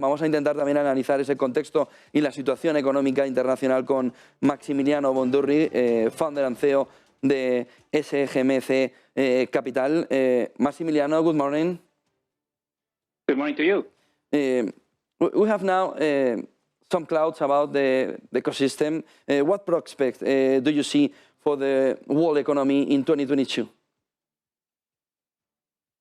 Vamos a intentar también analizar ese contexto y la situación económica internacional con Massimiliano Bondurri, founder and CEO de SGMC Capital. Massimiliano, good morning. Good morning to you. We have now some clouds about the ecosystem. What prospects do you see for the world economy in 2022?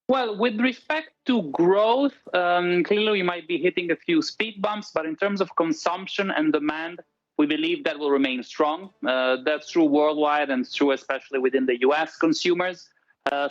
Well, with respect to growth, clearly we might be hitting a few speed bumps, but in terms of consumption and demand, we believe that will remain strong. That's true worldwide and it's true especially within the US consumers.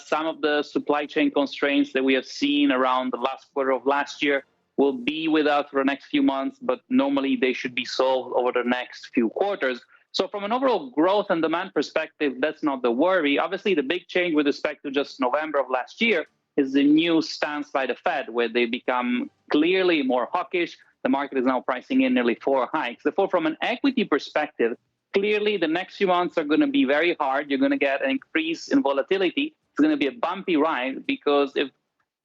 Some of the supply chain constraints that we have seen around the last quarter of last year will be with us for the next few months, but normally they should be solved over the next few quarters. So from an overall growth and demand perspective, that's not the worry. Obviously, the big change with respect to just November of last year is the new stance by the Fed, where they become clearly more hawkish. The market is now pricing in nearly 4 hikes. Therefore, from an equity perspective, clearly the next few months are going to be very hard. You're going to get an increase in volatility. It's going to be a bumpy ride because if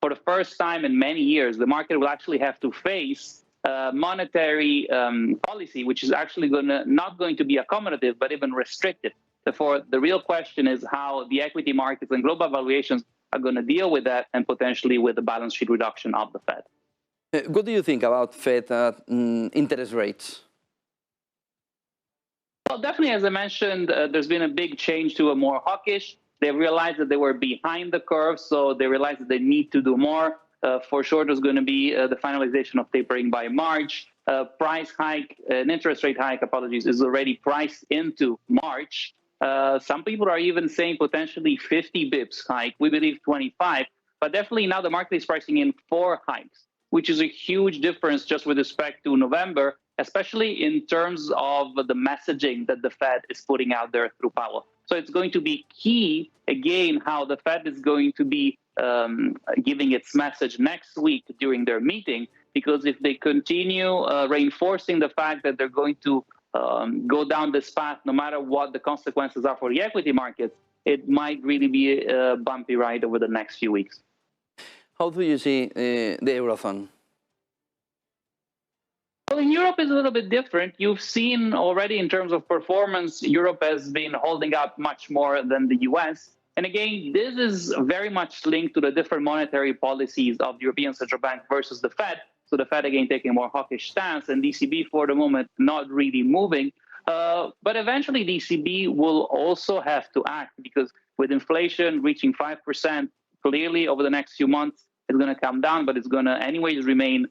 for the first time in many years, the market will actually have to face monetary policy, which is actually not going to be accommodative, but even restrictive. Therefore, the real question is how the equity markets and global valuations are going to deal with that and potentially with the balance sheet reduction of the Fed. What do you think about Fed interest rates? Well, definitely, as I mentioned, there's been a big change to a more hawkish. They realized that they were behind the curve, so they realized that they need to do more. For sure, there's going to be the finalization of tapering by March. Price hike, an interest rate hike, apologies, is already priced into March. Some people are even saying potentially 50 bips hike. We believe 25, but definitely now the market is pricing in 4 hikes, which is a huge difference just with respect to November, especially in terms of the messaging that the Fed is putting out there through Powell. So it's going to be key, again, how the Fed is going to be giving its message next week during their meeting, because if they continue reinforcing the fact that they're going to go down this path, no matter what the consequences are for the equity markets, it might really be a bumpy ride over the next few weeks. How do you see the Eurozone? Well, in Europe is a little bit different. You've seen already in terms of performance, Europe has been holding up much more than the US. And again, this is very much linked to the different monetary policies of the European Central Bank versus the Fed. So the Fed, again, taking a more hawkish stance, and ECB for the moment not really moving. But eventually the ECB will also have to act, because with inflation reaching 5%, clearly over the next few months, it's going to come down, but it's going to anyways remain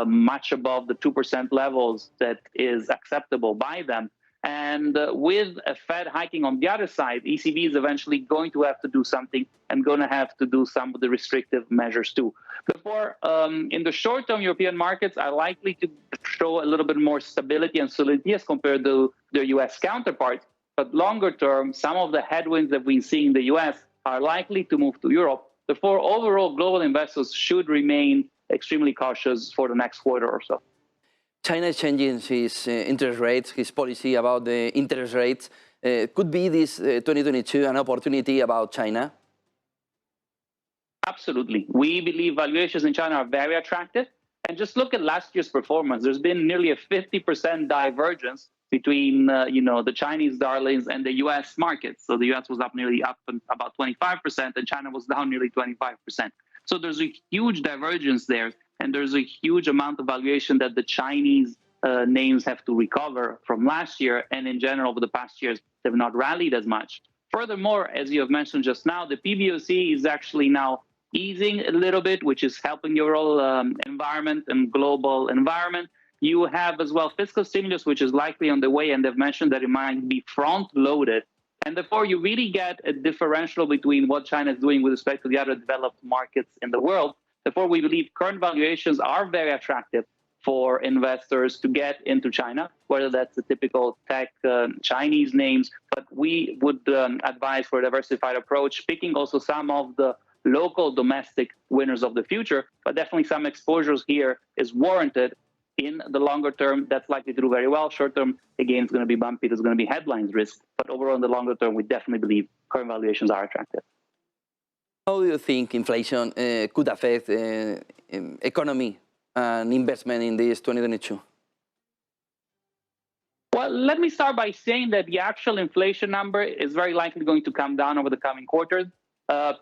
much above the 2% levels that is acceptable by them. And with a Fed hiking on the other side, ECB is eventually going to have to do something and going to have to do some of the restrictive measures too. Therefore, in the short term, European markets are likely to show a little bit more stability and solidity as compared to their US counterparts. But longer term, some of the headwinds that we've seen in the US are likely to move to Europe. Therefore, overall, global investors should remain extremely cautious for the next quarter or so. China is changing its interest rates, his policy about the interest rates. Could be this 2022 an opportunity about China? Absolutely. We believe valuations in China are very attractive. And just look at last year's performance. There's been nearly a 50% divergence between the Chinese darlings and the US markets. So the US was nearly up about 25%, and China was down nearly 25%. So there's a huge divergence there, and there's a huge amount of valuation that the Chinese names have to recover from last year, and in general over the past years they've not rallied as much. Furthermore, as you have mentioned just now, the PBOC is actually now easing a little bit, which is helping the overall environment and global environment. You have as well fiscal stimulus, which is likely on the way, and they've mentioned that it might be front-loaded. And therefore, you really get a differential between what China is doing with respect to the other developed markets in the world. Therefore, we believe current valuations are very attractive for investors to get into China, whether that's the typical tech Chinese names. But we would advise for a diversified approach, picking also some of the local domestic winners of the future. But definitely some exposures here is warranted. In the longer term, that's likely to do very well. Short term, again, it's going to be bumpy. There's going to be headlines risk. But overall, in the longer term, we definitely believe current valuations are attractive. How do you think inflation could affect economy an investment in this 2022? Well, let me start by saying that the actual inflation number is very likely going to come down over the coming quarters,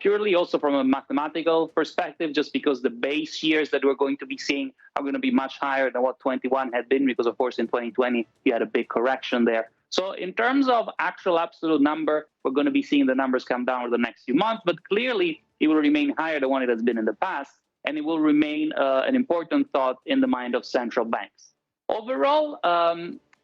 purely also from a mathematical perspective, just because the base years that we're going to be seeing are going to be much higher than what 21 had been, because, of course, in 2020, you had a big correction there. So in terms of actual absolute number, we're going to be seeing the numbers come down over the next few months, but clearly it will remain higher than what it has been in the past, and it will remain an important thought in the mind of central banks. Overall,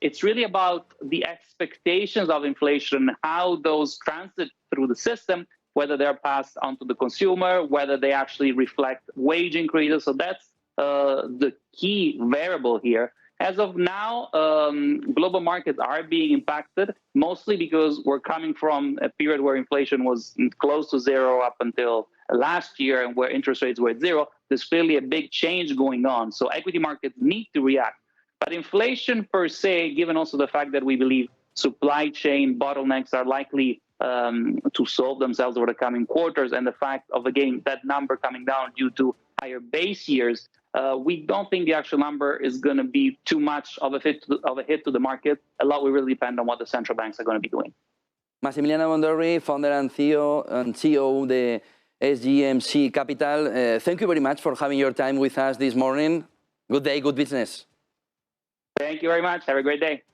it's really about the expectations of inflation, how those transit through the system, whether they're passed on to the consumer, whether they actually reflect wage increases. So that's the key variable here. As of now, global markets are being impacted, mostly because we're coming from a period where inflation was close to zero up until last year, and where interest rates were at zero. There's clearly a big change going on. So equity markets need to react. But inflation per se, given also the fact that we believe supply chain bottlenecks are likely to solve themselves over the coming quarters, and the fact of, again, that number coming down due to higher base years, we don't think the actual number is going to be too much of a hit to the market. A lot will really depend on what the central banks are going to be doing. Massimiliano Bondurri, founder and CEO of the SGMC Capital. Thank you very much for having your time with us this morning. Good day, good business. Thank you very much. Have a great day.